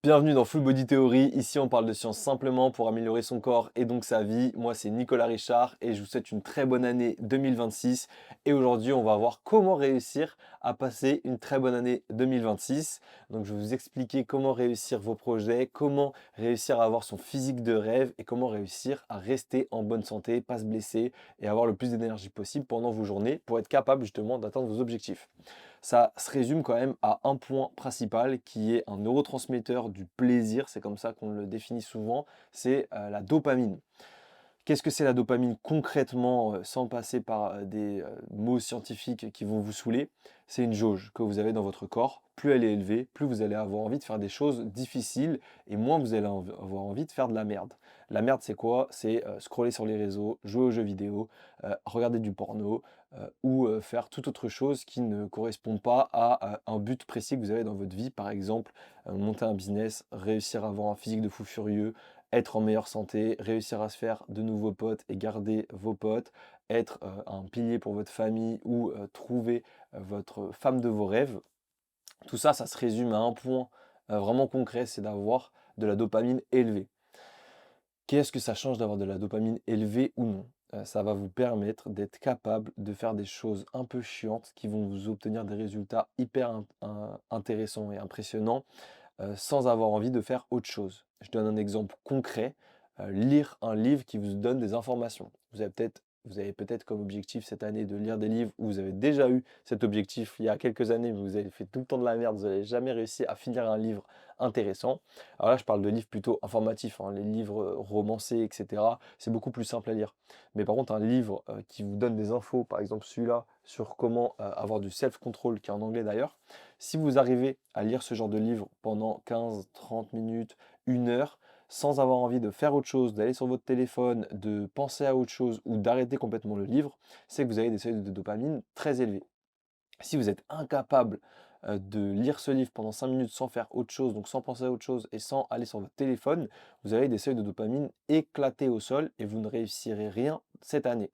Bienvenue dans Full Body Theory. Ici, on parle de science simplement pour améliorer son corps et donc sa vie. Moi, c'est Nicolas Richard et je vous souhaite une très bonne année 2026. Et aujourd'hui, on va voir comment réussir à passer une très bonne année 2026. Donc, je vais vous expliquer comment réussir vos projets, comment réussir à avoir son physique de rêve et comment réussir à rester en bonne santé, pas se blesser et avoir le plus d'énergie possible pendant vos journées pour être capable justement d'atteindre vos objectifs. Ça se résume quand même à un point principal qui est un neurotransmetteur du plaisir, c'est comme ça qu'on le définit souvent, c'est la dopamine. Qu'est-ce que c'est la dopamine concrètement, sans passer par des mots scientifiques qui vont vous saouler? C'est une jauge que vous avez dans votre corps. Plus elle est élevée, plus vous allez avoir envie de faire des choses difficiles et moins vous allez avoir envie de faire de la merde. La merde, c'est quoi? C'est scroller sur les réseaux, jouer aux jeux vidéo, regarder du porno ou faire toute autre chose qui ne correspond pas à un but précis que vous avez dans votre vie. Par exemple, monter un business, réussir à avoir un physique de fou furieux, être en meilleure santé, réussir à se faire de nouveaux potes et garder vos potes, être un pilier pour votre famille ou trouver votre femme de vos rêves. Tout ça, ça se résume à un point vraiment concret, c'est d'avoir de la dopamine élevée. Qu'est-ce que ça change d'avoir de la dopamine élevée ou non? Ça va vous permettre d'être capable de faire des choses un peu chiantes qui vont vous obtenir des résultats hyper intéressants et impressionnants sans avoir envie de faire autre chose. Je donne un exemple concret, lire un livre qui vous donne des informations. Vous avez peut-être comme objectif cette année de lire des livres, ou vous avez déjà eu cet objectif il y a quelques années, mais vous avez fait tout le temps de la merde, vous n'avez jamais réussi à finir un livre intéressant. Alors là, je parle de livres plutôt informatifs, hein, les livres romancés, etc. C'est beaucoup plus simple à lire. Mais par contre, un livre qui vous donne des infos, par exemple celui-là, sur comment avoir du self-control, qui est en anglais d'ailleurs, si vous arrivez à lire ce genre de livre pendant 15-30 minutes, 1 heure, sans avoir envie de faire autre chose, d'aller sur votre téléphone, de penser à autre chose ou d'arrêter complètement le livre, c'est que vous avez des seuils de dopamine très élevés. Si vous êtes incapable de lire ce livre pendant 5 minutes sans faire autre chose, donc sans penser à autre chose et sans aller sur votre téléphone, vous avez des seuils de dopamine éclatés au sol et vous ne réussirez rien cette année.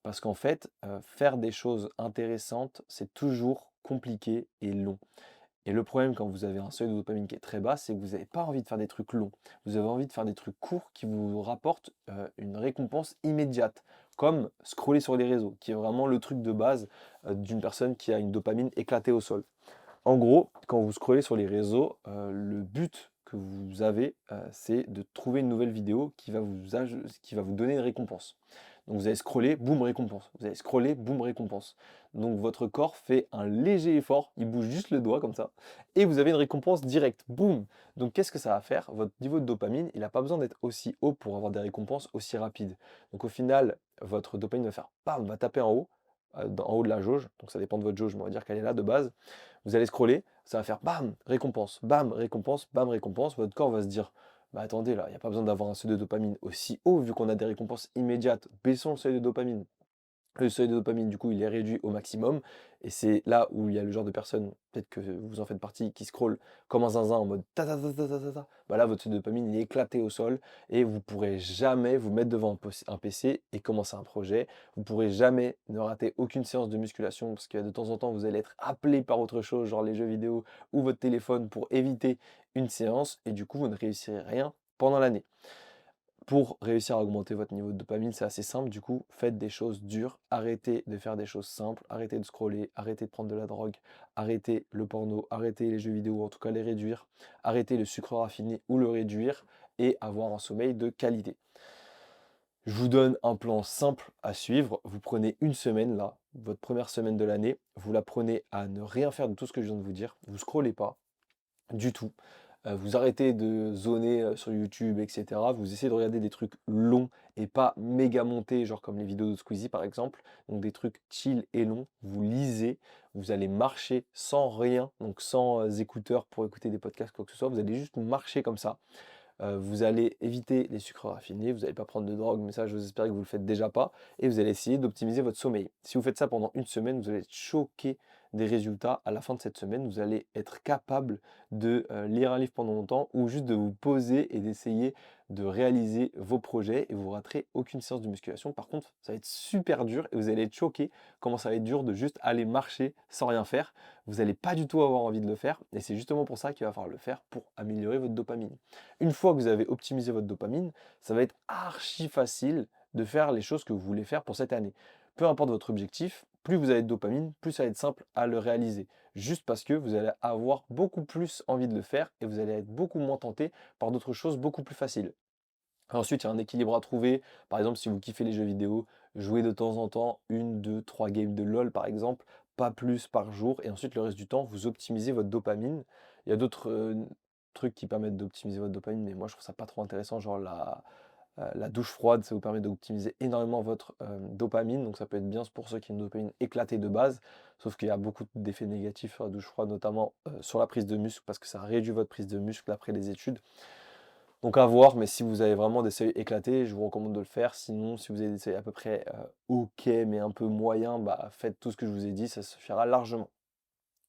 Parce qu'en fait, faire des choses intéressantes, c'est toujours compliqué et long. Et le problème quand vous avez un seuil de dopamine qui est très bas, c'est que vous n'avez pas envie de faire des trucs longs. Vous avez envie de faire des trucs courts qui vous rapportent, une récompense immédiate, comme scroller sur les réseaux, qui est vraiment le truc de base, d'une personne qui a une dopamine éclatée au sol. En gros, quand vous scrollez sur les réseaux, le but que vous avez, c'est de trouver une nouvelle vidéo qui va vous donner une récompense. Donc vous allez scroller, boum, récompense. Vous allez scroller, boum, récompense. Donc votre corps fait un léger effort, il bouge juste le doigt comme ça, et vous avez une récompense directe, boum. Donc qu'est-ce que ça va faire? Votre niveau de dopamine, il n'a pas besoin d'être aussi haut pour avoir des récompenses aussi rapides. Donc au final, votre dopamine va faire, bam, va taper en haut, en haut de la jauge. Donc ça dépend de votre jauge, mais on va dire qu'elle est là de base. Vous allez scroller, ça va faire bam, récompense, bam, récompense, bam, récompense. Votre corps va se dire, bah attendez là, il n'y a pas besoin d'avoir un seuil de dopamine aussi haut vu qu'on a des récompenses immédiates. Baissons le seuil de dopamine. Le seuil de dopamine, du coup, il est réduit au maximum. Et c'est là où il y a le genre de personnes, peut-être que vous en faites partie, qui scrollent comme un zinzin en mode ta ta ta ta ta ta ta. Bah là, votre seuil de dopamine il est éclaté au sol et vous pourrez jamais vous mettre devant un PC et commencer un projet. Vous pourrez jamais ne rater aucune séance de musculation parce que de temps en temps, vous allez être appelé par autre chose, genre les jeux vidéo ou votre téléphone pour éviter une séance et du coup, vous ne réussirez rien pendant l'année. Pour réussir à augmenter votre niveau de dopamine, c'est assez simple. Du coup, faites des choses dures, arrêtez de faire des choses simples, arrêtez de scroller, arrêtez de prendre de la drogue, arrêtez le porno, arrêtez les jeux vidéo, ou en tout cas les réduire, arrêtez le sucre raffiné ou le réduire et avoir un sommeil de qualité. Je vous donne un plan simple à suivre. Vous prenez une semaine là, votre première semaine de l'année, vous la prenez à ne rien faire de tout ce que je viens de vous dire. Vous scrollez pas du tout. Vous arrêtez de zoner, sur YouTube et cetera. Vous essayez de regarder des trucs longs et pas méga montés, genre comme les vidéos de Squeezie par exemple. Donc des trucs chill et longs. Vous lisez, vous allez marcher sans rien, donc sans, écouteurs pour écouter des podcasts, quoi que ce soit. Vous allez juste marcher comme ça. Vous allez éviter les sucres raffinés, vous n'allez pas prendre de drogue, mais ça, j'ose espérer que vous ne le faites déjà pas et vous allez essayer d'optimiser votre sommeil. Si vous faites ça pendant une semaine, vous allez être choqué des résultats à la fin de cette semaine. Vous allez être capable de lire un livre pendant longtemps ou juste de vous poser et d'essayer de réaliser vos projets et vous raterez aucune séance de musculation. Par contre, ça va être super dur et vous allez être choqué comment ça va être dur de juste aller marcher sans rien faire. Vous n'allez pas du tout avoir envie de le faire et c'est justement pour ça qu'il va falloir le faire pour améliorer votre dopamine. Une fois que vous avez optimisé votre dopamine, ça va être archi facile de faire les choses que vous voulez faire pour cette année. Peu importe votre objectif, plus vous avez de dopamine, plus ça va être simple à le réaliser. Juste parce que vous allez avoir beaucoup plus envie de le faire et vous allez être beaucoup moins tenté par d'autres choses beaucoup plus faciles. Ensuite, il y a un équilibre à trouver. Par exemple, si vous kiffez les jeux vidéo, jouez de temps en temps une, deux, trois games de LoL par exemple, pas plus par jour. Et ensuite, le reste du temps, vous optimisez votre dopamine. Il y a d'autres trucs qui permettent d'optimiser votre dopamine, mais moi je trouve ça pas trop intéressant, genre la douche froide, ça vous permet d'optimiser énormément votre dopamine, donc ça peut être bien pour ceux qui ont une dopamine éclatée de base, sauf qu'il y a beaucoup d'effets négatifs sur la douche froide, notamment sur la prise de muscle, parce que ça réduit votre prise de muscle après les études. Donc à voir, mais si vous avez vraiment des seuils éclatés, je vous recommande de le faire. Sinon, si vous avez des seuils à peu près ok, mais un peu moyen, bah faites tout ce que je vous ai dit, ça suffira largement.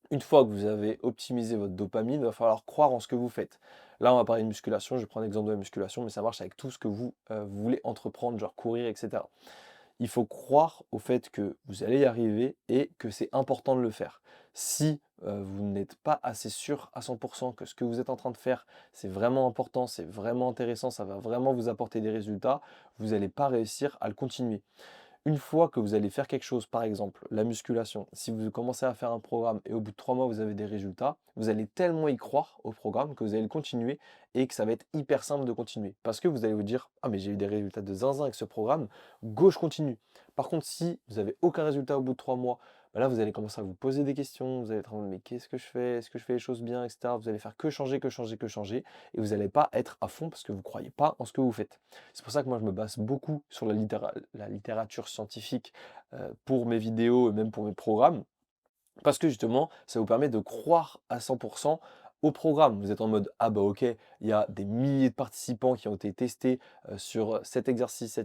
Une fois que vous avez optimisé votre dopamine, il va falloir croire en ce que vous faites. Là, on va parler de musculation, je vais prendre l'exemple de la musculation, mais ça marche avec tout ce que vous voulez entreprendre, genre courir, etc. Il faut croire au fait que vous allez y arriver et que c'est important de le faire. Si vous n'êtes pas assez sûr à 100% que ce que vous êtes en train de faire, c'est vraiment important, c'est vraiment intéressant, ça va vraiment vous apporter des résultats, vous n'allez pas réussir à le continuer. Une fois que vous allez faire quelque chose, par exemple la musculation, si vous commencez à faire un programme et au bout de 3 mois vous avez des résultats, vous allez tellement y croire au programme que vous allez le continuer et que ça va être hyper simple de continuer. Parce que vous allez vous dire: «Ah mais j'ai eu des résultats de zinzin avec ce programme, go je continue». Par contre si vous avez aucun résultat au bout de 3 mois, bah là vous allez commencer à vous poser des questions, vous allez être en mode: «Mais qu'est-ce que je fais? Est-ce que je fais les choses bien?» et cetera. Vous allez faire que changer, que changer, que changer et vous n'allez pas être à fond parce que vous ne croyez pas en ce que vous faites. C'est pour ça que moi je me base beaucoup sur la littérature scientifique pour mes vidéos et même pour mes programmes, parce que justement, ça vous permet de croire à 100% au programme. Vous êtes en mode: «Ah bah OK, il y a des milliers de participants qui ont été testés sur cet exercice,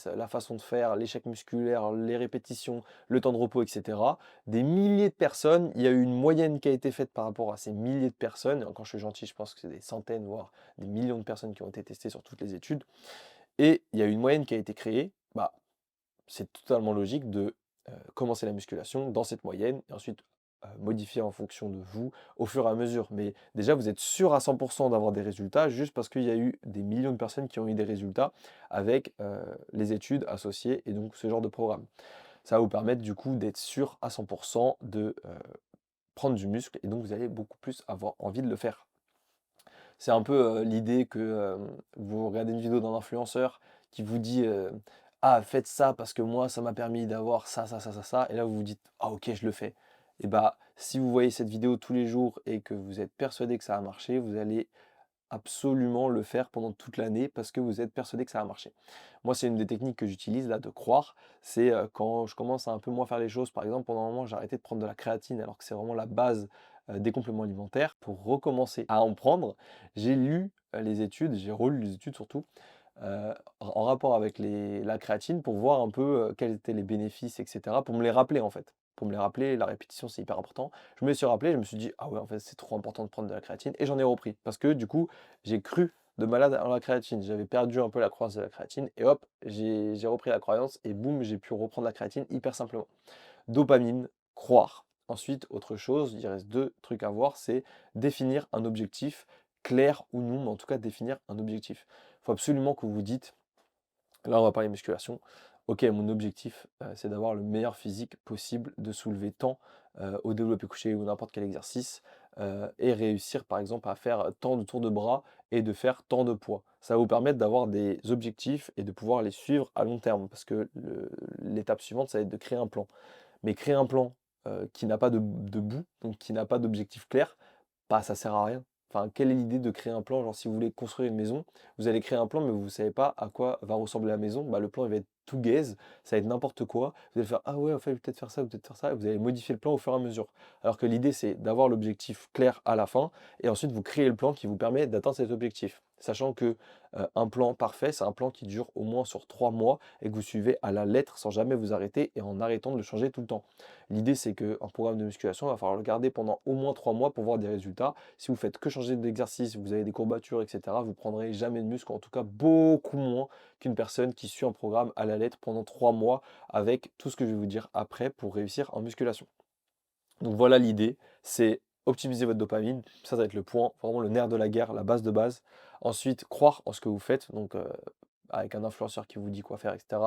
la façon de faire, l'échec musculaire, les répétitions, le temps de repos, etc. Des milliers de personnes, il y a eu une moyenne qui a été faite par rapport à ces milliers de personnes». Quand je suis gentil, je pense que c'est des centaines, voire des millions de personnes qui ont été testées sur toutes les études. Et il y a une moyenne qui a été créée, bah, c'est totalement logique de commencer la musculation dans cette moyenne et ensuite modifier en fonction de vous au fur et à mesure. Mais déjà, vous êtes sûr à 100% d'avoir des résultats juste parce qu'il y a eu des millions de personnes qui ont eu des résultats avec les études associées et donc ce genre de programme. Ça va vous permettre du coup d'être sûr à 100% de prendre du muscle et donc vous allez beaucoup plus avoir envie de le faire. C'est un peu l'idée que vous regardez une vidéo d'un influenceur qui vous dit «Ah faites ça parce que moi ça m'a permis d'avoir ça, ça, ça, ça, ça» et là vous vous dites: «Ah OK je le fais». Et bah, si vous voyez cette vidéo tous les jours et que vous êtes persuadé que ça a marché, vous allez absolument le faire pendant toute l'année parce que vous êtes persuadé que ça a marché. Moi, c'est une des techniques que j'utilise là de croire, c'est quand je commence à un peu moins faire les choses. Par exemple, pendant un moment, j'ai arrêté de prendre de la créatine alors que c'est vraiment la base des compléments alimentaires. Pour recommencer à en prendre, j'ai lu les études, j'ai relu les études surtout, en rapport avec la créatine pour voir un peu quels étaient les bénéfices, etc. Pour me les rappeler en fait. Pour me les rappeler, la répétition c'est hyper important. Je me suis rappelé, je me suis dit: «Ah ouais, en fait, c'est trop important de prendre de la créatine» et j'en ai repris. Parce que du coup, j'ai cru de malade à la créatine. J'avais perdu un peu la croyance de la créatine et hop, j'ai repris la croyance et boum, j'ai pu reprendre la créatine hyper simplement. Dopamine, croire. Ensuite, autre chose, il reste 2 trucs à voir, c'est définir un objectif, clair ou non, mais en tout cas définir un objectif. Il faut absolument que vous vous dites: là, on va parler musculation. OK, mon objectif, c'est d'avoir le meilleur physique possible, de soulever tant, au développé couché ou n'importe quel exercice, et réussir par exemple à faire tant de tours de bras et de faire tant de poids. Ça va vous permettre d'avoir des objectifs et de pouvoir les suivre à long terme parce que l'étape suivante, ça va être de créer un plan. Mais créer un plan, qui n'a pas de bout, donc qui n'a pas d'objectif clair, bah, ça sert à rien. Enfin, quelle est l'idée de créer un plan? Genre, si vous voulez construire une maison, vous allez créer un plan, mais vous ne savez pas à quoi va ressembler la maison. Bah, le plan, il va être tout gaze, ça va être n'importe quoi. Vous allez faire: «Ah ouais, en fait, je vais peut-être faire ça, ou peut-être faire ça» et vous allez modifier le plan au fur et à mesure. Alors que l'idée, c'est d'avoir l'objectif clair à la fin et ensuite vous créez le plan qui vous permet d'atteindre cet objectif. Sachant que un plan parfait, c'est un plan qui dure au moins sur 3 mois et que vous suivez à la lettre sans jamais vous arrêter et en arrêtant de le changer tout le temps. L'idée, c'est qu'un programme de musculation, il va falloir le garder pendant au moins 3 mois pour voir des résultats. Si vous faites que changer d'exercice, vous avez des courbatures, etc., vous prendrez jamais de muscle, en tout cas beaucoup moins qu'une personne qui suit un programme à la lettre pendant 3 mois avec tout ce que je vais vous dire après pour réussir en musculation. Donc voilà l'idée, c'est optimiser votre dopamine, ça va être le point, vraiment le nerf de la guerre, la base de base. Ensuite, croire en ce que vous faites, donc avec un influenceur qui vous dit quoi faire, etc.,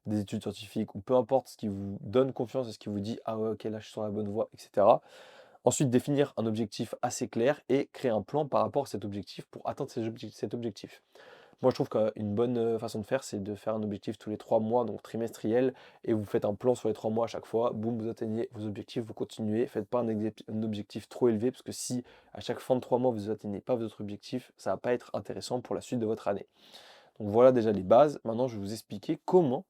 des études scientifiques, ou peu importe ce qui vous donne confiance et ce qui vous dit, ah ouais, ok, là je suis sur la bonne voie, etc. Ensuite, définir un objectif assez clair et créer un plan par rapport à cet objectif pour atteindre cet objectif. Moi, je trouve qu'une bonne façon de faire, c'est de faire un objectif tous les 3 mois, donc trimestriel, et vous faites un plan sur les 3 mois à chaque fois. Boum, vous atteignez vos objectifs, vous continuez. Faites pas un objectif trop élevé, parce que si à chaque fin de 3 mois, vous n'atteignez pas votre objectif, ça va pas être intéressant pour la suite de votre année. Donc voilà déjà les bases. Maintenant, je vais vous expliquer comment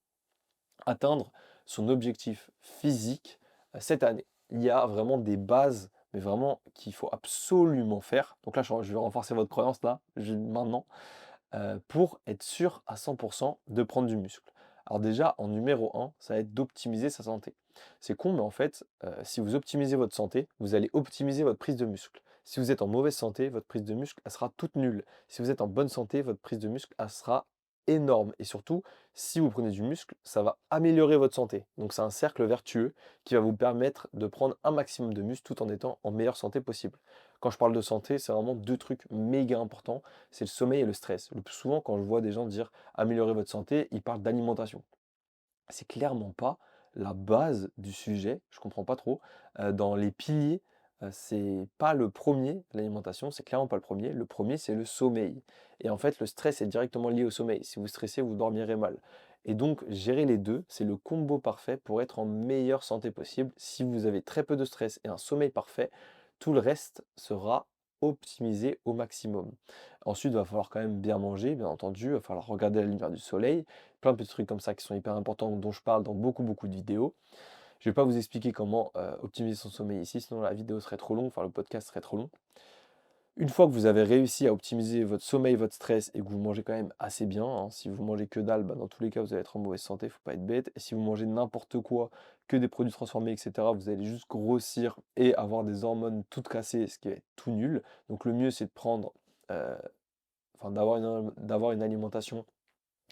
atteindre son objectif physique cette année. Il y a vraiment des bases, mais vraiment qu'il faut absolument faire. Donc là, je vais renforcer votre croyance là, maintenant pour être sûr à 100 de prendre du muscle. Alors déjà, en numéro un, ça va être d'optimiser sa santé. C'est con, mais en fait, si vous optimisez votre santé, vous allez optimiser votre prise de muscle. Si vous êtes en mauvaise santé, votre prise de muscle, elle sera toute nulle. Si vous êtes en bonne santé, votre prise de muscle, elle sera énorme. Et surtout, si vous prenez du muscle, ça va améliorer votre santé. Donc c'est un cercle vertueux qui va vous permettre de prendre un maximum de muscle tout en étant en meilleure santé possible. Quand je parle de santé, c'est vraiment deux trucs méga importants, c'est le sommeil et le stress. Le plus souvent, quand je vois des gens dire améliorer votre santé, ils parlent d'alimentation. C'est clairement pas la base du sujet, je comprends pas trop. Dans les piliers, c'est pas le premier, l'alimentation, c'est clairement pas le premier. Le premier, c'est le sommeil. Et en fait, le stress est directement lié au sommeil. Si vous stressez, vous dormirez mal. Et donc, gérer les deux, c'est le combo parfait pour être en meilleure santé possible. Si vous avez très peu de stress et un sommeil parfait, tout le reste sera optimisé au maximum. Ensuite, il va falloir quand même bien manger, bien entendu. Il va falloir regarder la lumière du soleil, plein de petits trucs comme ça qui sont hyper importants, dont je parle dans beaucoup de vidéos. Je ne vais pas vous expliquer comment optimiser son sommeil ici, sinon la vidéo serait trop longue, enfin le podcast serait trop long. Une fois que vous avez réussi à optimiser votre sommeil, votre stress et que vous mangez quand même assez bien, hein, si vous mangez que dalle, bah, dans tous les cas vous allez être en mauvaise santé, faut pas être bête. Et si vous mangez n'importe quoi, que des produits transformés, etc., vous allez juste grossir et avoir des hormones toutes cassées, ce qui est tout nul. Donc le mieux c'est de prendre, euh, enfin d'avoir une alimentation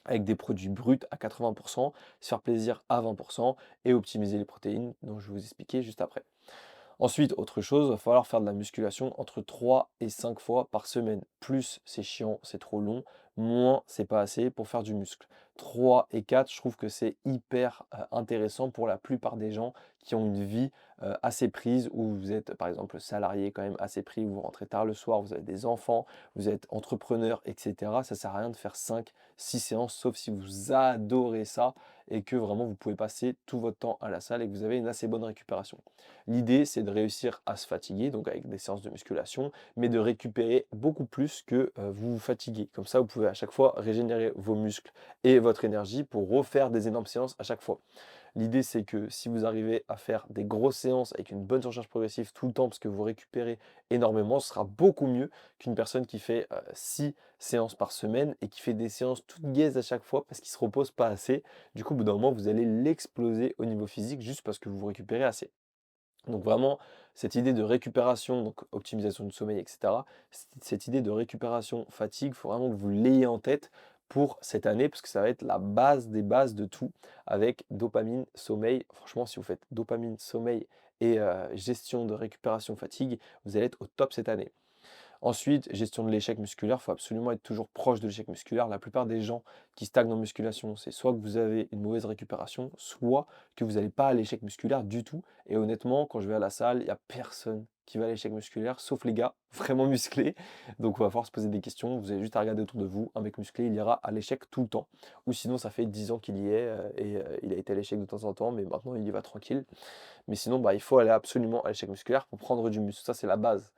avec des produits bruts à 80%, se faire plaisir à 20% et optimiser les protéines, dont je vais vous expliquer juste après. Ensuite, autre chose, il va falloir faire de la musculation entre 3 et 5 fois par semaine. Plus c'est chiant, c'est trop long, moins c'est pas assez pour faire du muscle. 3 et 4, je trouve que c'est hyper intéressant pour la plupart des gens qui ont une vie assez prise, où vous êtes par exemple salarié quand même assez pris, où vous rentrez tard le soir, vous avez des enfants, vous êtes entrepreneur, etc. Ça sert à rien de faire 5, 6 séances, sauf si vous adorez ça et que vraiment vous pouvez passer tout votre temps à la salle et que vous avez une assez bonne récupération. L'idée, c'est de réussir à se fatiguer, donc avec des séances de musculation, mais de récupérer beaucoup plus que vous vous fatiguez. Comme ça, vous pouvez à chaque fois régénérer vos muscles et votre énergie pour refaire des énormes séances à chaque fois. L'idée, c'est que si vous arrivez à faire des grosses séances avec une bonne surcharge progressive tout le temps, parce que vous récupérez énormément, ce sera beaucoup mieux qu'une personne qui fait 6 séances par semaine et qui fait des séances toutes gaises à chaque fois parce qu'il ne se repose pas assez. Du coup, au bout d'un moment, vous allez l'exploser au niveau physique juste parce que vous vous récupérez assez. Donc vraiment, cette idée de récupération, donc optimisation du sommeil, etc., cette idée de récupération fatigue, il faut vraiment que vous l'ayez en tête pour cette année, parce que ça va être la base des bases de tout, avec dopamine, sommeil. Franchement, si vous faites dopamine, sommeil et gestion de récupération fatigue, vous allez être au top cette année. Ensuite, gestion de l'échec musculaire, il faut absolument être toujours proche de l'échec musculaire. La plupart des gens qui stagnent en musculation, c'est soit que vous avez une mauvaise récupération, soit que vous n'allez pas à l'échec musculaire du tout. Et honnêtement, quand je vais à la salle, il n'y a personne qui va à l'échec musculaire, sauf les gars vraiment musclés. Donc il va falloir se poser des questions. Vous avez juste à regarder autour de vous. Un mec musclé, il ira à l'échec tout le temps. Ou sinon, ça fait 10 ans qu'il y est il a été à l'échec de temps en temps, mais maintenant il y va tranquille. Mais sinon, bah, il faut aller absolument à l'échec musculaire pour prendre du muscle. Ça, c'est la base.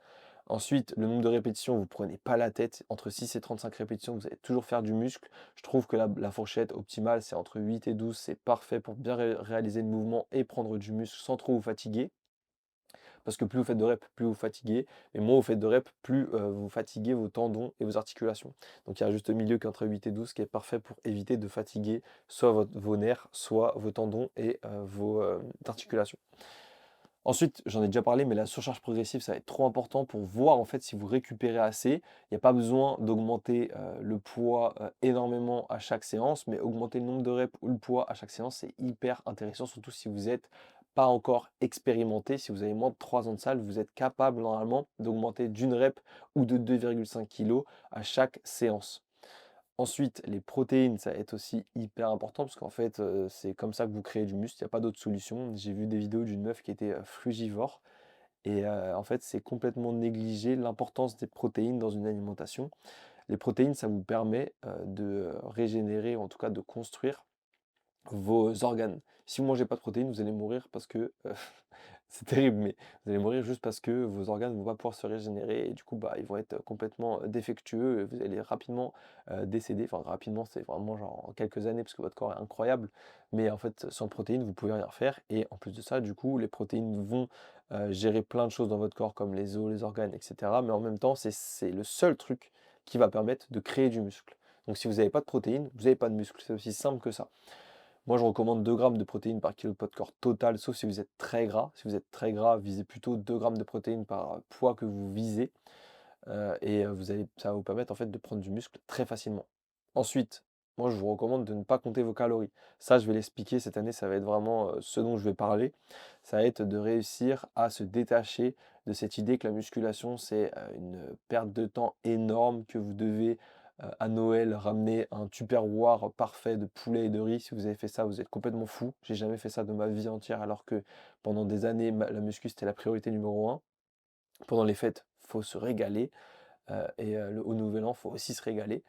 Ensuite, le nombre de répétitions, vous ne prenez pas la tête. Entre 6 et 35 répétitions, vous allez toujours faire du muscle. Je trouve que la fourchette optimale, c'est entre 8 et 12. C'est parfait pour bien réaliser le mouvement et prendre du muscle sans trop vous fatiguer. parce que plus vous faites de reps, plus vous fatiguez, et moins vous faites de reps, plus vous fatiguez vos tendons et vos articulations. Donc il y a un juste milieu qu'entre 8 et 12 qui est parfait pour éviter de fatiguer soit vos nerfs, soit vos tendons et vos articulations. Ensuite, j'en ai déjà parlé, mais la surcharge progressive, ça va être trop important pour voir en fait si vous récupérez assez. Il n'y a pas besoin d'augmenter le poids énormément à chaque séance, mais augmenter le nombre de reps ou le poids à chaque séance, c'est hyper intéressant, surtout si vous n'êtes pas encore expérimenté. Si vous avez moins de 3 ans de salle, vous êtes capable normalement d'augmenter d'une rep ou de 2,5 kg à chaque séance. Ensuite, les protéines, ça va être aussi hyper important parce qu'en fait, c'est comme ça que vous créez du muscle, il y a pas d'autre solution. J'ai vu des vidéos d'une meuf qui était, frugivore et en fait, c'est complètement négligé l'importance des protéines dans une alimentation. Les protéines, ça vous permet, de, régénérer ou en tout cas de construire vos organes. Si vous mangez pas de protéines, vous allez mourir parce que, c'est terrible, mais vous allez mourir juste parce que vos organes ne vont pas pouvoir se régénérer et du coup, bah, ils vont être complètement défectueux et vous allez rapidement, décéder. Enfin rapidement, c'est vraiment genre en quelques années parce que votre corps est incroyable, mais en fait, sans protéines, vous pouvez rien faire et en plus de ça, du coup, les protéines vont, gérer plein de choses dans votre corps comme les os, les organes et cetera, mais en même temps, c'est le seul truc qui va permettre de créer du muscle. Donc si vous n'avez pas de protéines, vous n'avez pas de muscle, c'est aussi simple que ça. Moi, je recommande 2 grammes de protéines par kilo de poids de corps total, sauf si vous êtes très gras. Si vous êtes très gras, visez plutôt 2 grammes de protéines par poids que vous visez. Ça va vous permettre en fait de prendre du muscle très facilement. Ensuite, moi, je vous recommande de ne pas compter vos calories. Ça, je vais l'expliquer cette année, ça va être vraiment ce dont je vais parler. Ça va être de réussir à se détacher de cette idée que la musculation, c'est une perte de temps énorme, que vous devez à Noël ramener un Tupperware parfait de poulet et de riz. Si vous avez fait ça, vous êtes complètement fou. J'ai jamais fait ça de ma vie entière, alors que pendant des années, la muscu, c'était la priorité numéro un. Pendant les fêtes, faut se régaler. Au nouvel an, faut aussi se régaler.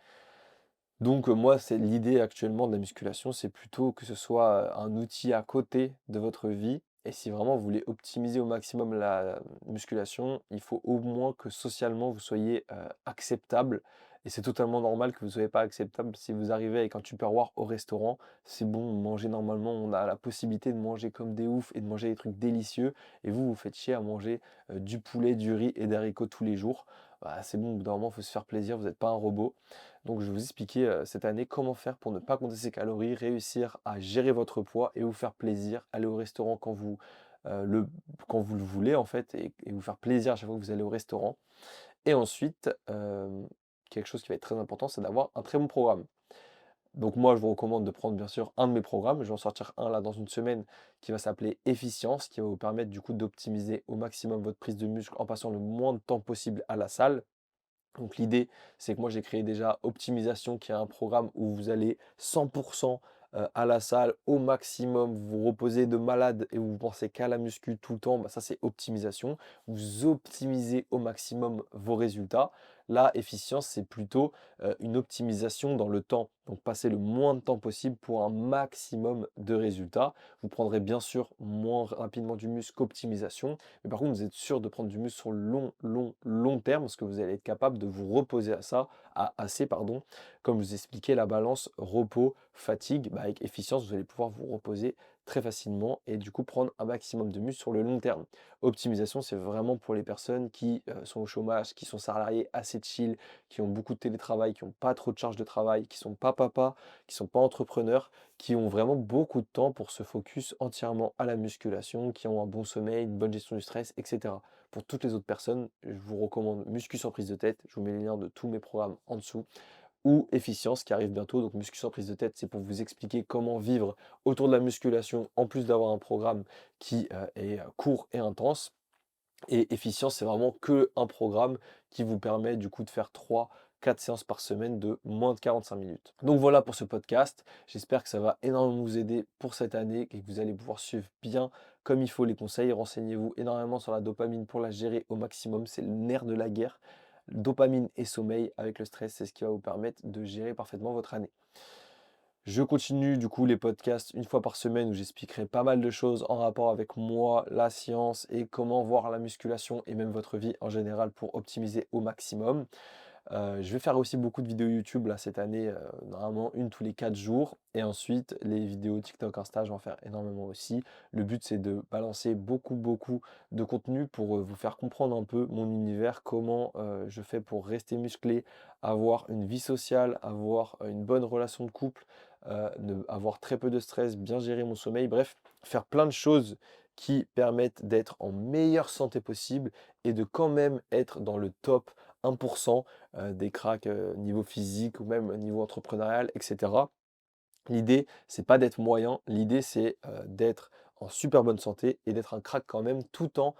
Donc moi, c'est l'idée actuellement de la musculation, c'est plutôt que ce soit, un outil à côté de votre vie et si vraiment vous voulez optimiser au maximum la musculation, il faut au moins que socialement vous soyez, acceptable et c'est totalement normal que vous ne soyez pas acceptable si vous arrivez avec un Tupperware au restaurant. C'est bon, manger normalement, on a la possibilité de manger comme des oufs et de manger des trucs délicieux et vous, vous faites chier à manger, du poulet, du riz et des haricots tous les jours. Bah, c'est bon, au bout d'un moment, il faut se faire plaisir, vous n'êtes pas un robot. Donc je vais vous expliquer cette année comment faire pour ne pas compter ses calories, réussir à gérer votre poids et vous faire plaisir, aller au restaurant euh, le, quand vous le voulez en fait et vous faire plaisir à chaque fois que vous allez au restaurant. Et ensuite, quelque chose qui va être très important, c'est d'avoir un très bon programme. Donc moi, je vous recommande de prendre bien sûr un de mes programmes. Je vais en sortir un là dans une semaine qui va s'appeler Efficience, qui va vous permettre du coup d'optimiser au maximum votre prise de muscle en passant le moins de temps possible à la salle. Donc l'idée, c'est que moi j'ai créé déjà Optimisation, qui est un programme où vous allez 100% à la salle au maximum, vous vous reposez de malade et vous pensez qu'à la muscu tout le temps, bah, ça c'est optimisation. Vous optimisez au maximum vos résultats. Là, efficience, c'est plutôt une optimisation dans le temps. Donc passer le moins de temps possible pour un maximum de résultats. Vous prendrez bien sûr moins rapidement du muscle qu'optimisation. Mais par contre, vous êtes sûr de prendre du muscle sur le long terme, parce que vous allez être capable de vous reposer assez, pardon. Comme je vous expliquais, la balance repos-fatigue, bah, avec efficience, vous allez pouvoir vous reposer très facilement et du coup prendre un maximum de muscle sur le long terme. Optimisation, c'est vraiment pour les personnes qui sont au chômage, qui sont salariés assez chill, qui ont beaucoup de télétravail, qui n'ont pas trop de charge de travail, qui sont pas papa, qui sont pas entrepreneurs, qui ont vraiment beaucoup de temps pour se focus entièrement à la musculation, qui ont un bon sommeil, une bonne gestion du stress, etc. Pour toutes les autres personnes, je vous recommande Muscu sans prise de tête. Je vous mets les liens de tous mes programmes en dessous. Ou Efficience qui arrive bientôt. Donc Muscu sans prise de tête, c'est pour vous expliquer comment vivre autour de la musculation, en plus d'avoir un programme qui est court et intense. Et Efficience, c'est vraiment que un programme qui vous permet du coup de faire 3 4 séances par semaine de moins de 45 minutes. Donc voilà pour ce podcast. J'espère que ça va énormément vous aider pour cette année et que vous allez pouvoir suivre bien comme il faut les conseils. Renseignez-vous énormément sur la dopamine pour la gérer au maximum. C'est le nerf de la guerre. Dopamine et sommeil avec le stress, c'est ce qui va vous permettre de gérer parfaitement votre année. Je continue du coup les podcasts une fois par semaine où j'expliquerai pas mal de choses en rapport avec moi, la science et comment voir la musculation et même votre vie en général pour optimiser au maximum. Je vais faire aussi beaucoup de vidéos YouTube là cette année, normalement une tous les 4 jours et ensuite les vidéos TikTok, Insta, je vais en faire énormément aussi. Le but c'est de balancer beaucoup, beaucoup de contenu pour, vous faire comprendre un peu mon univers, comment, je fais pour rester musclé, avoir une vie sociale, avoir, une bonne relation de couple, ne avoir très peu de stress, bien gérer mon sommeil, bref, faire plein de choses qui permettent d'être en meilleure santé possible et de quand même être dans le top 1 des cracks, niveau physique ou même niveau entrepreneurial et cetera. L'idée, c'est pas d'être moyen, l'idée c'est, d'être en super bonne santé et d'être un crack quand même tout en,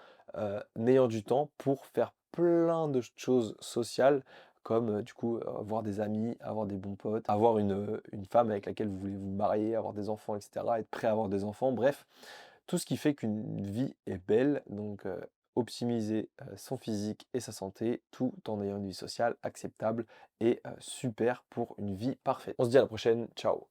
ayant du temps pour faire plein de choses sociales comme, du coup, avoir des amis, avoir des bons potes, avoir une femme avec laquelle vous voulez vous marier, avoir des enfants et cetera, être prêt à avoir des enfants. Bref, tout ce qui fait qu'une vie est belle, donc optimiser, son physique et sa santé, tout en ayant une vie sociale acceptable et super pour une vie parfaite. On se dit à la prochaine, ciao.